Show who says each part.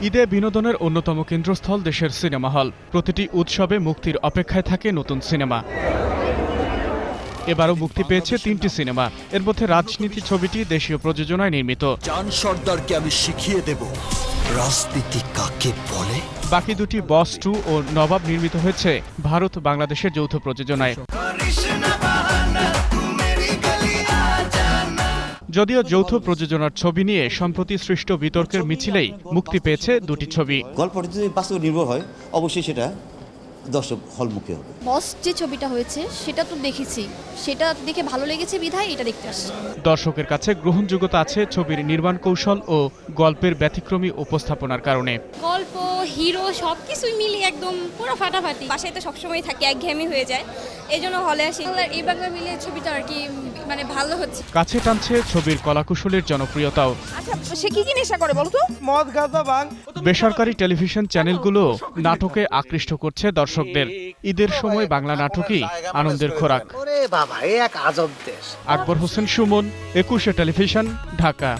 Speaker 1: ঈদে বিনোদনের অন্যতম কেন্দ্রস্থল দেশের সিনেমা হল। প্রতিটি উৎসবে মুক্তির অপেক্ষায় থাকে নতুন সিনেমা। এবারও মুক্তি পেয়েছে 3টি সিনেমা। এর মধ্যে রাজনীতি ছবিটি দেশীয় প্রযোজনায় নির্মিত।
Speaker 2: জান সর্দারকে আমি শিখিয়ে দেব রাজনীতি কাকে বলে।
Speaker 1: বাকি দুটি বস 2 ও নবাব নির্মিত হয়েছে ভারত বাংলাদেশের যৌথ প্রযোজনায়। যদিও যৌথ প্রযোজনার ছবি নিয়ে সম্প্রতি সৃষ্ট বিতর্কের মিছিলেই মুক্তি পেয়েছে দুটি ছবি।
Speaker 3: গল্পটি যদি বাস্তব নির্ভর হয় অবশ্যই সেটা দর্শক হলমুখী হবে।
Speaker 4: বস যে ছবিটা হয়েছে সেটা তো দেখেছি, সেটা দেখে ভালো লেগেছে বিধায় এটা দেখতে আসছি।
Speaker 1: দর্শকের কাছে গ্রহণযোগ্যতা আছে ছবির নির্মাণ কৌশল ও গল্পের ব্যতিক্রমী উপস্থাপনার কারণে।
Speaker 5: গল্প, হিরো সবকিছুই মিলিয়ে একদম পুরো ফাটাফাটি। বাসায় তো সবসময় থাকে, একঘেয়েমি হয়ে যায়, এই জন্য হলে আসি।
Speaker 4: এই বাংলা মিলিয়ে ছবিটা আর কি মানে ভালো হচ্ছে।
Speaker 1: কাছে টানছে ছবির কলাকুশলের জনপ্রিয়তাও।
Speaker 5: আচ্ছা, সে কি নেশা করে বলতো?
Speaker 6: মদ, গাঁজা, ভাঙ।
Speaker 1: বেসরকারি টেলিভিশন চ্যানেলগুলো নাটকে আকৃষ্ট করছে দর্শকদের। ঈদের সময় বাংলা নাটকই আনন্দের খোরাক।
Speaker 6: ওরে বাবা, এক আজব দেশ।
Speaker 1: আকবর হোসেন সুমন, 21 টেলিভিশন, ঢাকা।